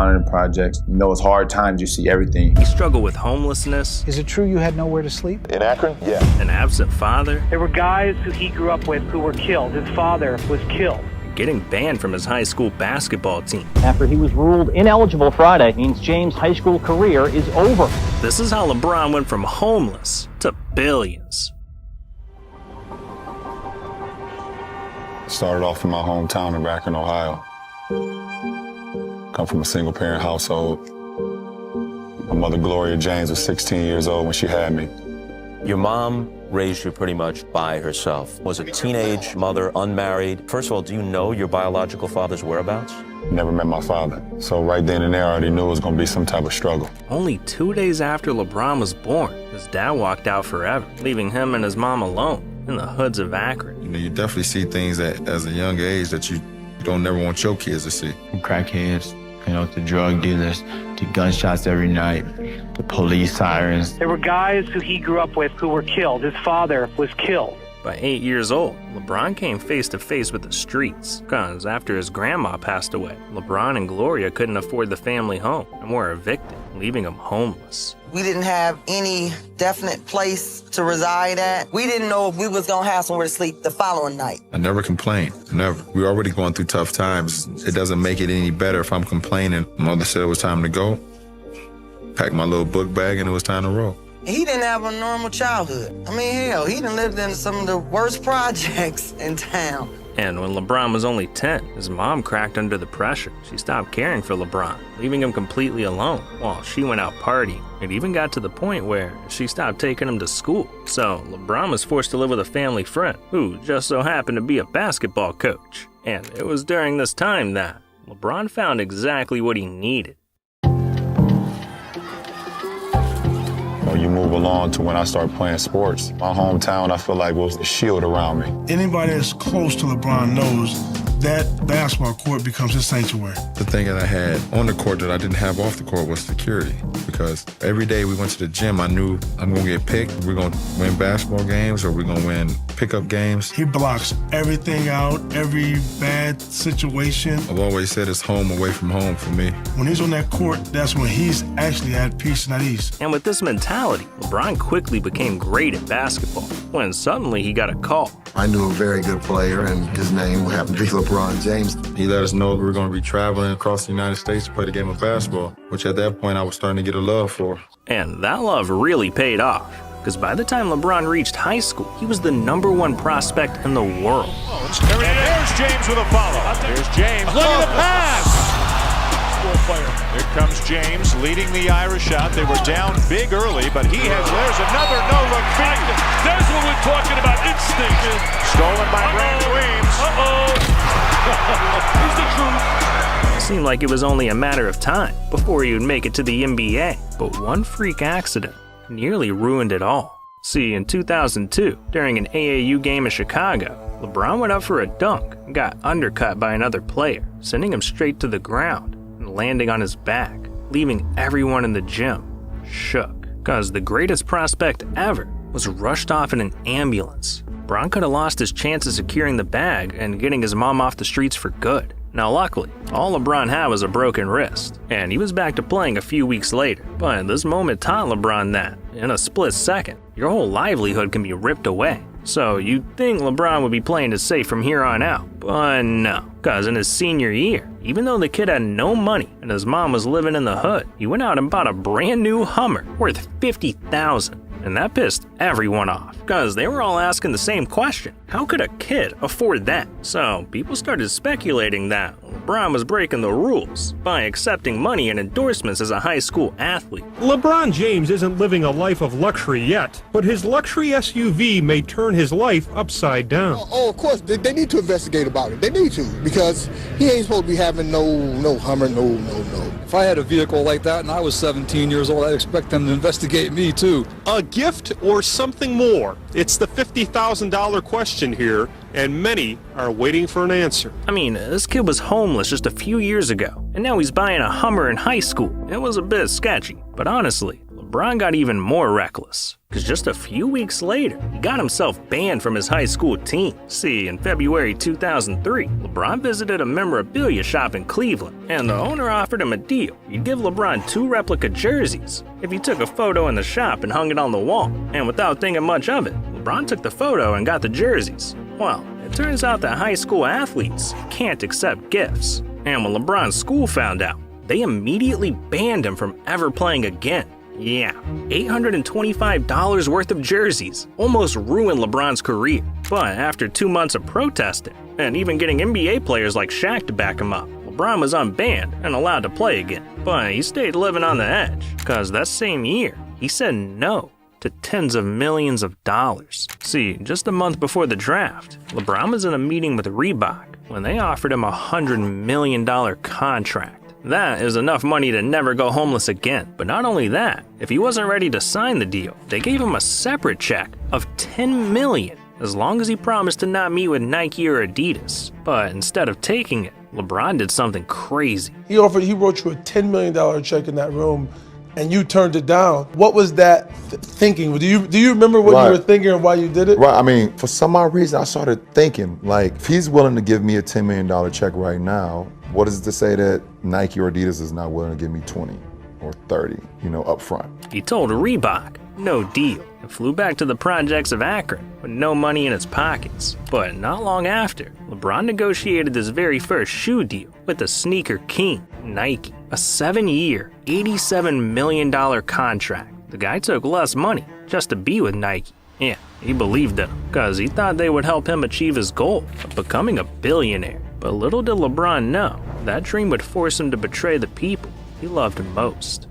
in the projects. You know, it's hard times, you see everything. He struggled with homelessness. Is it true you had nowhere to sleep? In Akron? Yeah. An absent father. There were guys who he grew up with who were killed. His father was killed. Getting banned from his high school basketball team. After he was ruled ineligible Friday, means James' high school career is over. This is how LeBron went from homeless to billions. Started off in my hometown in Akron, Ohio. Come from a single-parent household. My mother, Gloria James, was 16 years old when she had me. Your mom raised you pretty much by herself. Was a teenage mother, unmarried. First of all, do you know your biological father's whereabouts? Never met my father. So right then and there, I already knew it was going to be some type of struggle. Only 2 days after LeBron was born, his dad walked out forever, leaving him and his mom alone in the hoods of Akron. You know, you definitely see things as a young age that you don't never want your kids to see. From crackheads, you know, to drug dealers, to gunshots every night, to police sirens. There were guys who he grew up with who were killed. His father was killed. By 8 years old, LeBron came face to face with the streets, because after his grandma passed away, LeBron and Gloria couldn't afford the family home and were evicted, leaving him homeless. We didn't have any definite place to reside at. We didn't know if we was gonna have somewhere to sleep the following night. I never complained, never. We're already going through tough times. It doesn't make it any better if I'm complaining. Mother said it was time to go. Packed my little book bag and it was time to roll. He didn't have a normal childhood. I mean, hell, he done lived in some of the worst projects in town. And when LeBron was only 10, his mom cracked under the pressure. She stopped caring for LeBron, leaving him completely alone while she went out partying. It even got to the point where she stopped taking him to school. So LeBron was forced to live with a family friend who just so happened to be a basketball coach. And it was during this time that LeBron found exactly what he needed. You move along to when I started playing sports. My hometown, I feel like, was a shield around me. Anybody that's close to LeBron knows that basketball court becomes his sanctuary. The thing that I had on the court that I didn't have off the court was security. Because every day we went to the gym, I knew I'm going to get picked. We're going to win basketball games or we're going to win pickup games. He blocks everything out, every bad situation. I've always said it's home away from home for me. When he's on that court, that's when he's actually at peace and at ease. And with this mentality, LeBron quickly became great at basketball when suddenly he got a call. I knew a very good player, and his name happened to be LeBron James. He let us know we were going to be traveling across the United States to play the game of basketball, which at that point I was starting to get a love for. And that love really paid off, because by the time LeBron reached high school, he was the #1 prospect in the world. And there's James with a follow. There's James. Look at the pass! Here comes James leading the Irish out. They were down big early, but there's another no-look feed. That's what we're talking about, instinct. Stolen by Brandon Weems. He's the truth. It seemed like it was only a matter of time before he would make it to the NBA, but one freak accident nearly ruined it all. See, in 2002, during an AAU game in Chicago, LeBron went up for a dunk and got undercut by another player, sending him straight to the ground and landing on his back, leaving everyone in the gym shook. Because the greatest prospect ever was rushed off in an ambulance. LeBron could have lost his chance of securing the bag and getting his mom off the streets for good. Now luckily, all LeBron had was a broken wrist, and he was back to playing a few weeks later. But this moment taught LeBron that, in a split second, your whole livelihood can be ripped away. So you'd think LeBron would be playing it safe from here on out, but no. Because in his senior year, even though the kid had no money and his mom was living in the hood, he went out and bought a brand new Hummer worth $50,000. And that pissed everyone off, because they were all asking the same question. How could a kid afford that? So people started speculating that LeBron was breaking the rules by accepting money and endorsements as a high school athlete. LeBron James isn't living a life of luxury yet, but his luxury SUV may turn his life upside down. Oh, of course, they need to investigate about it. They need to, because he ain't supposed to be having no Hummer, no. If I had a vehicle like that and I was 17 years old, I'd expect them to investigate me too. A gift or something more? It's the $50,000 question here, and many are waiting for an answer. I mean, this kid was homeless just a few years ago, and now he's buying a Hummer in high school. It was a bit sketchy, but honestly, LeBron got even more reckless, because just a few weeks later, he got himself banned from his high school team. See, in February 2003, LeBron visited a memorabilia shop in Cleveland, and the owner offered him a deal. He'd give LeBron 2 replica jerseys if he took a photo in the shop and hung it on the wall. And without thinking much of it, LeBron took the photo and got the jerseys. Well, it turns out that high school athletes can't accept gifts. And when LeBron's school found out, they immediately banned him from ever playing again. Yeah, $825 worth of jerseys almost ruined LeBron's career. But after 2 months of protesting, and even getting NBA players like Shaq to back him up, LeBron was unbanned and allowed to play again. But he stayed living on the edge, because that same year, he said no to tens of millions of dollars. See, just a month before the draft, LeBron was in a meeting with Reebok when they offered him a $100 million contract. That is enough money to never go homeless again. But not only that, if he wasn't ready to sign the deal, they gave him a separate check of $10 million as long as he promised to not meet with Nike or Adidas. But instead of taking it, LeBron did something crazy. He wrote you a $10 million check in that room, and you turned it down. What was that thinking? Do you remember what you were thinking and why you did it? Right, I mean, for some odd reason, I started thinking, like, if he's willing to give me a $10 million check right now, what is it to say that Nike or Adidas is not willing to give me 20 or 30, up front? He told Reebok, no deal, and flew back to the projects of Akron with no money in his pockets. But not long after, LeBron negotiated his very first shoe deal with the sneaker king, Nike. A 7-year, $87 million contract. The guy took less money just to be with Nike. Yeah, he believed in them, because he thought they would help him achieve his goal of becoming a billionaire. But little did LeBron know, that dream would force him to betray the people he loved most.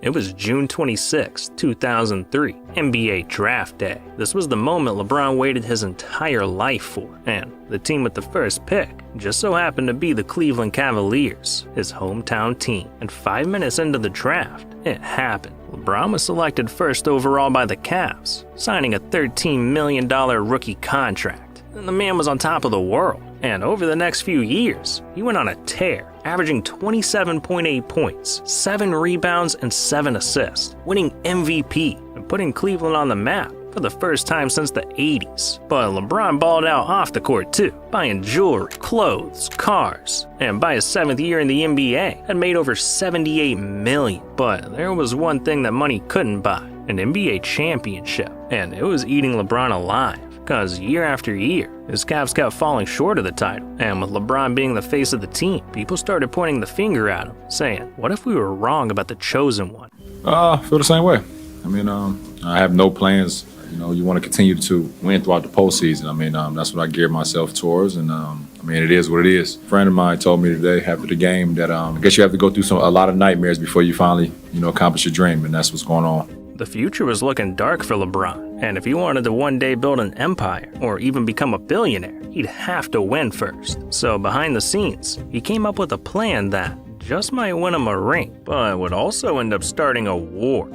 It was June 26, 2003, NBA Draft Day. This was the moment LeBron waited his entire life for, and the team with the first pick just so happened to be the Cleveland Cavaliers, his hometown team. And 5 minutes into the draft, it happened. LeBron was selected first overall by the Cavs, signing a $13 million rookie contract. And the man was on top of the world. And over the next few years, he went on a tear, averaging 27.8 points, 7 rebounds, and 7 assists, winning MVP and putting Cleveland on the map for the first time since the 80s. But LeBron balled out off the court too, buying jewelry, clothes, cars, and by his 7th year in the NBA, had made over $78 million. But there was one thing that money couldn't buy, an NBA championship, and it was eating LeBron alive. Because year after year, his Cavs kept falling short of the title. And with LeBron being the face of the team, people started pointing the finger at him, saying, what if we were wrong about the chosen one? I feel the same way. I mean, I have no plans. You want to continue to win throughout the postseason. I mean, that's what I geared myself towards. And it is what it is. A friend of mine told me today after the game that I guess you have to go through a lot of nightmares before you finally, accomplish your dream. And that's what's going on. The future was looking dark for LeBron, and if he wanted to one day build an empire or even become a billionaire, he'd have to win first. So behind the scenes, he came up with a plan that just might win him a ring, but would also end up starting a war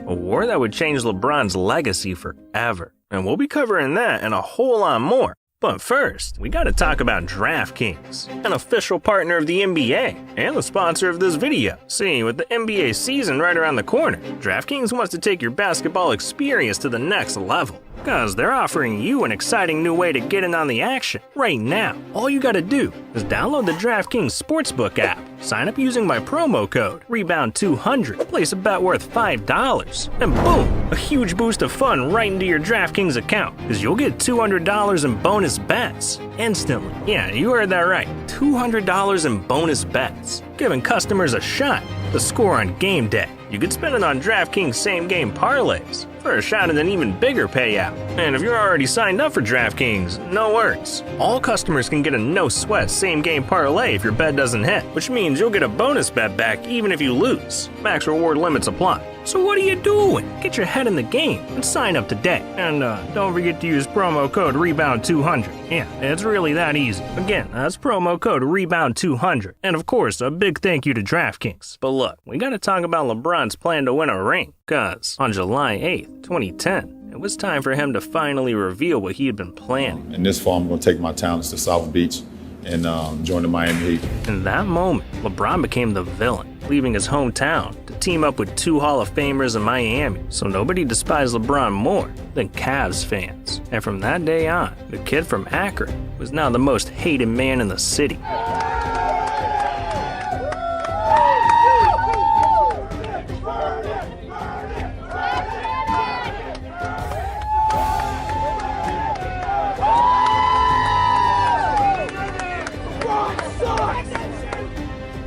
that would change LeBron's legacy forever. And we'll be covering that and a whole lot more. But first, we gotta talk about DraftKings, an official partner of the NBA and the sponsor of this video. See, with the NBA season right around the corner, DraftKings wants to take your basketball experience to the next level. Because they're offering you an exciting new way to get in on the action right now. All you gotta do is download the DraftKings Sportsbook app, sign up using my promo code REBOUND200, place a bet worth $5, and boom, a huge boost of fun right into your DraftKings account, because you'll get $200 in bonus bets instantly. Yeah, you heard that right, $200 in bonus bets, giving customers a shot to score on game day. You could spend it on DraftKings same-game parlays for a shot at an even bigger payout. And if you're already signed up for DraftKings, no worries. All customers can get a no-sweat same-game parlay if your bet doesn't hit, which means you'll get a bonus bet back even if you lose. Max reward limits apply. So what are you doing? Get your head in the game and sign up today. And don't forget to use promo code REBOUND200. Yeah, it's really that easy. Again, that's promo code REBOUND200. And of course, a big thank you to DraftKings. But look, we gotta talk about LeBron's plan to win a ring. Cause on July 8th, 2010, it was time for him to finally reveal what he had been planning. In this fall, I'm gonna take my talents to South Beach and joined the Miami Heat. In that moment, LeBron became the villain, leaving his hometown to team up with 2 Hall of Famers in Miami, so nobody despised LeBron more than Cavs fans. And from that day on, the kid from Akron was now the most hated man in the city.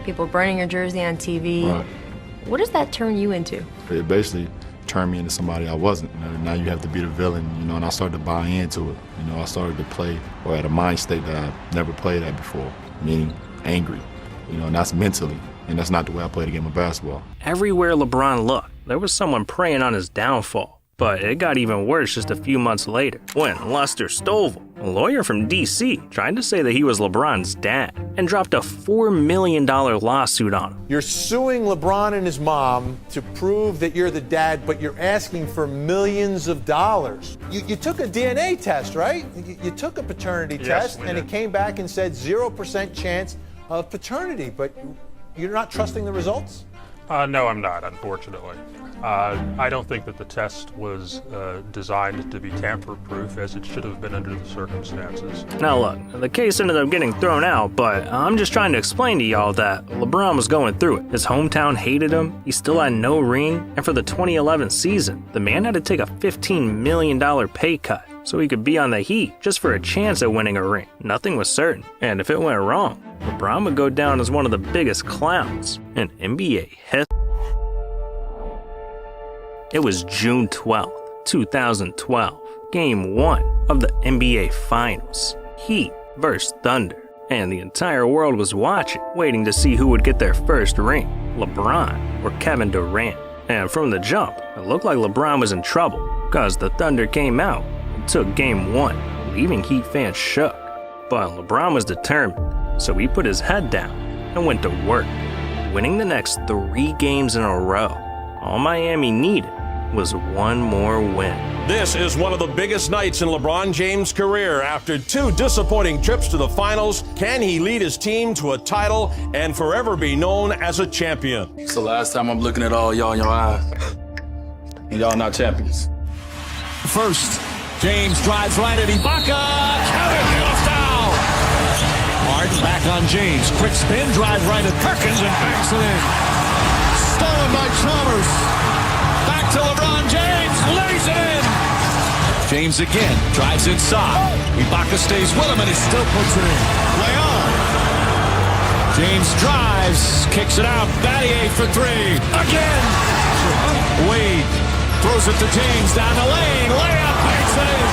People burning your jersey on TV. Right. What does that turn you into? It basically turned me into somebody I wasn't. Now you have to be the villain, and I started to buy into it. I started to play or at a mind state that I never played at before, meaning angry, and that's mentally, and that's not the way I play the game of basketball. Everywhere LeBron looked, there was someone preying on his downfall. But it got even worse just a few months later, when Lester Stovall, a lawyer from D.C., tried to say that he was LeBron's dad and dropped a $4 million lawsuit on him. You're suing LeBron and his mom to prove that you're the dad, but you're asking for millions of dollars. You took a DNA test, right? You took a paternity test, and it came back and said 0% chance of paternity, but you're not trusting the results? No, I'm not, unfortunately. I don't think that the test was designed to be tamper-proof, as it should have been under the circumstances. Now look, the case ended up getting thrown out, but I'm just trying to explain to y'all that LeBron was going through it. His hometown hated him, he still had no ring, and for the 2011 season, the man had to take a $15 million pay cut so he could be on the Heat just for a chance at winning a ring. Nothing was certain, and if it went wrong, LeBron would go down as one of the biggest clowns in NBA history. It was June 12th, 2012, Game 1 of the NBA Finals, Heat vs. Thunder, and the entire world was watching, waiting to see who would get their first ring, LeBron or Kevin Durant. And from the jump, it looked like LeBron was in trouble, because the Thunder came out and took Game 1, leaving Heat fans shook. But LeBron was determined, so he put his head down and went to work, winning the next 3 games in a row. All Miami needed was one more win. This is one of the biggest nights in LeBron James' career. After 2 disappointing trips to the finals, can he lead his team to a title and forever be known as a champion? It's the last time I'm looking at all y'all in your eyes. And y'all not champions. First, James drives right at Ibaka. Kevin, foul. Harden back on James. Quick spin, drive right at Perkins and backs it in. Stolen by Chalmers. Back to LeBron James, lays it in. James again, drives inside. Ibaka stays with him and he still puts it in. Play on. James drives, kicks it out. Battier for 3. Again. Wade throws it to James down the lane. Layup, banks it in.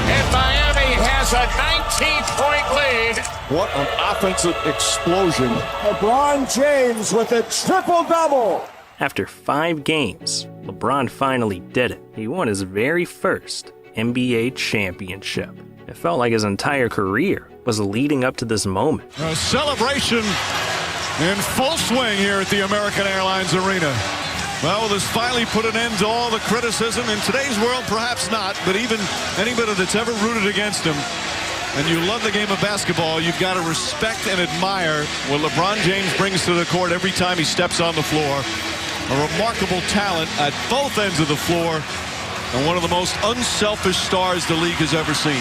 And Miami has a 19-point lead. What an offensive explosion. LeBron James with a triple-double. After 5 games, LeBron finally did it. He won his very first NBA championship. It felt like his entire career was leading up to this moment. A celebration in full swing here at the American Airlines Arena. Well, this finally put an end to all the criticism. In today's world, perhaps not, but even anybody that's ever rooted against him, and you love the game of basketball, you've got to respect and admire what LeBron James brings to the court every time he steps on the floor. A remarkable talent at both ends of the floor, and one of the most unselfish stars the league has ever seen.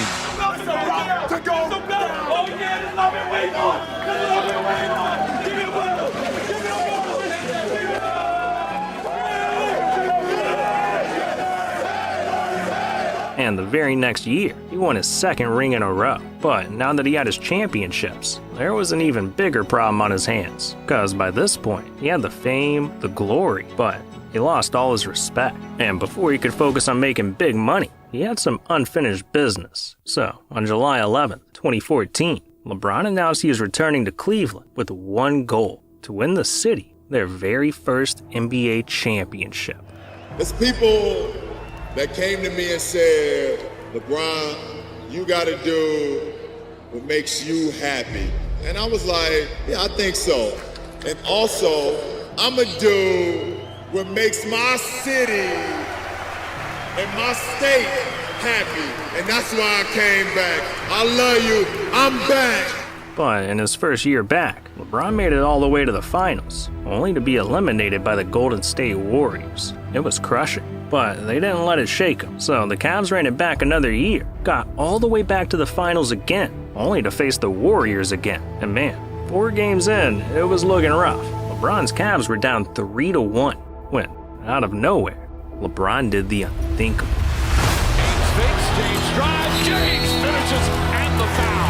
And the very next year, he won his 2nd ring in a row. But now that he had his championships, there was an even bigger problem on his hands. Because by this point, he had the fame, the glory, but he lost all his respect. And before he could focus on making big money, he had some unfinished business. So, on July 11th, 2014, LeBron announced he was returning to Cleveland with one goal: to win the city their very first NBA championship. There's people that came to me and said, LeBron, you gotta do what makes you happy. And I was like, yeah, I think so. And also, I'ma do what makes my city and my state happy. And that's why I came back. I love you, I'm back. But in his first year back, LeBron made it all the way to the finals, only to be eliminated by the Golden State Warriors. It was crushing, but they didn't let it shake them, so the Cavs ran it back another year, got all the way back to the finals again, only to face the Warriors again. And man, 4 games in, it was looking rough. LeBron's Cavs were down 3-1 when, out of nowhere, LeBron did the unthinkable. James fakes, James drives, James finishes, and the foul.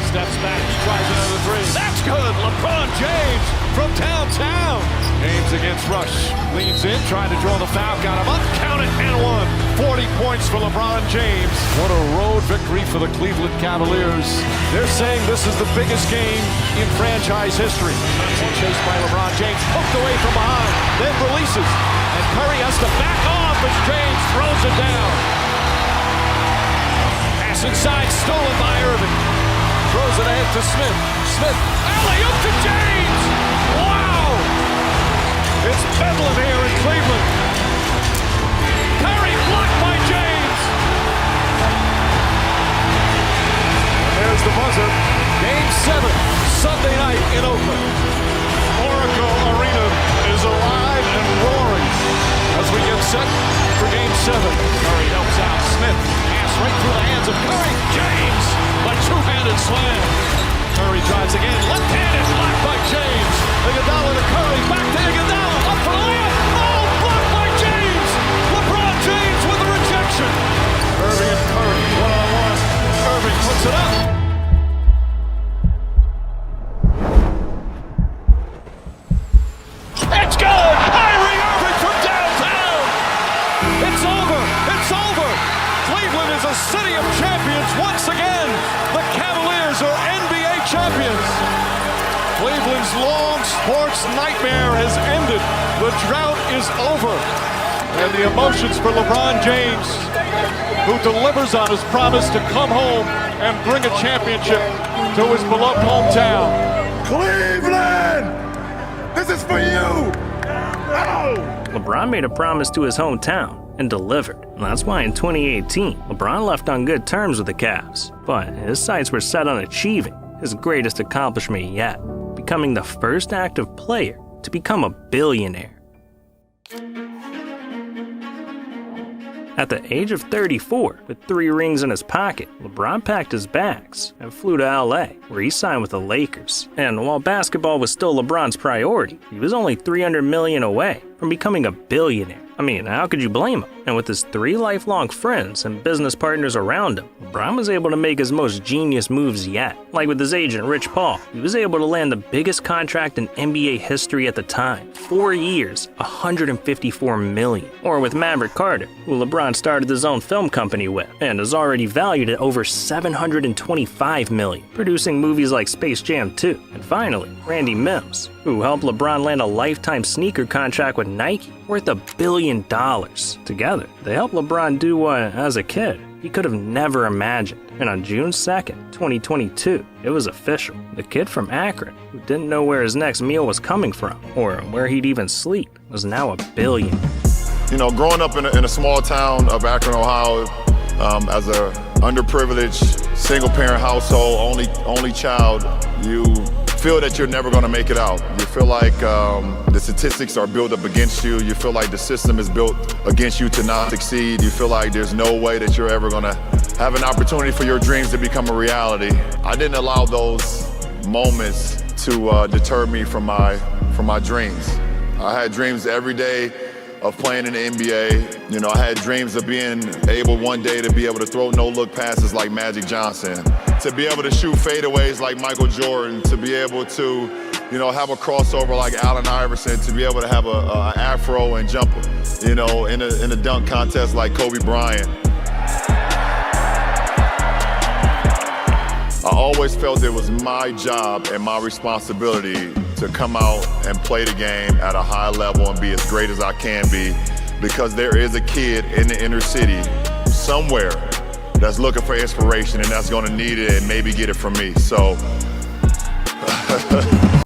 Steps back, he tries another 3. That's good, LeBron James from downtown. James against Rush, leans in, trying to draw the foul, got him up, count it, and 1. 40 points for LeBron James. What a road victory for the Cleveland Cavaliers. They're saying this is the biggest game in franchise history. Chased by LeBron James, hooked away from behind, then releases, and Curry has to back off as James throws it down. Pass inside, stolen by Irving. Throws it ahead to Smith. Smith, alley-oop to James! Wow! It's bedlam here in Cleveland. Curry blocked by James. And there's the buzzer. Game 7, Sunday night in Oakland. Oracle Arena is alive and roaring as we get set for Game 7. Curry helps out Smith. Pass right through the hands of Curry. James, a two-handed slam. Curry drives again, left-handed, blocked by James. Iguodala to Curry, back to Iguodala, up for the layup. Oh, blocked by James. LeBron James with a rejection. Irving and Curry, one-on-one. Irving puts it up. It's good! Kyrie Irving from downtown! It's over! It's over! Cleveland is a city of champions once again! The Cavaliers are NBA champions! Cleveland's long sports nightmare has ended. The drought is over. And the emotions for LeBron James, who delivers on his promise to come home and bring a championship to his beloved hometown. Cleveland! This is for you! LeBron made a promise to his hometown and delivered. And that's why in 2018, LeBron left on good terms with the Cavs. But his sights were set on achieving his greatest accomplishment yet, becoming the first active player to become a billionaire. At the age of 34, with 3 rings in his pocket, LeBron packed his bags and flew to LA, where he signed with the Lakers. And while basketball was still LeBron's priority, he was only $300 million away from becoming a billionaire. I mean, how could you blame him? And with his 3 lifelong friends and business partners around him, LeBron was able to make his most genius moves yet. Like with his agent, Rich Paul, he was able to land the biggest contract in NBA history at the time. 4 years, $154 million. Or with Maverick Carter, who LeBron started his own film company with, and is already valued at over $725 million, producing movies like Space Jam 2. And finally, Randy Mims, who helped LeBron land a lifetime sneaker contract with Nike, worth $1 billion. Together, they helped LeBron do what, as a kid, he could have never imagined. And on June 2nd, 2022, it was official. The kid from Akron, who didn't know where his next meal was coming from, or where he'd even sleep, was now a billionaire. You know, growing up in a small town of Akron, Ohio, as a underprivileged, single-parent household, only child, you feel that you're never going to make it out. You feel like the statistics are built up against you. You feel like the system is built against you to not succeed. You feel like there's no way that you're ever going to have an opportunity for your dreams to become a reality. I didn't allow those moments to deter me from my dreams. I had dreams every day of playing in the NBA. You know, I had dreams of being able one day to be able to throw no-look passes like Magic Johnson, to be able to shoot fadeaways like Michael Jordan, to be able to, you know, have a crossover like Allen Iverson, to be able to have a afro and jump, you know, in a dunk contest like Kobe Bryant. I always felt it was my job and my responsibility to come out and play the game at a high level and be as great as I can be, because there is a kid in the inner city somewhere that's looking for inspiration and that's gonna need it and maybe get it from me. So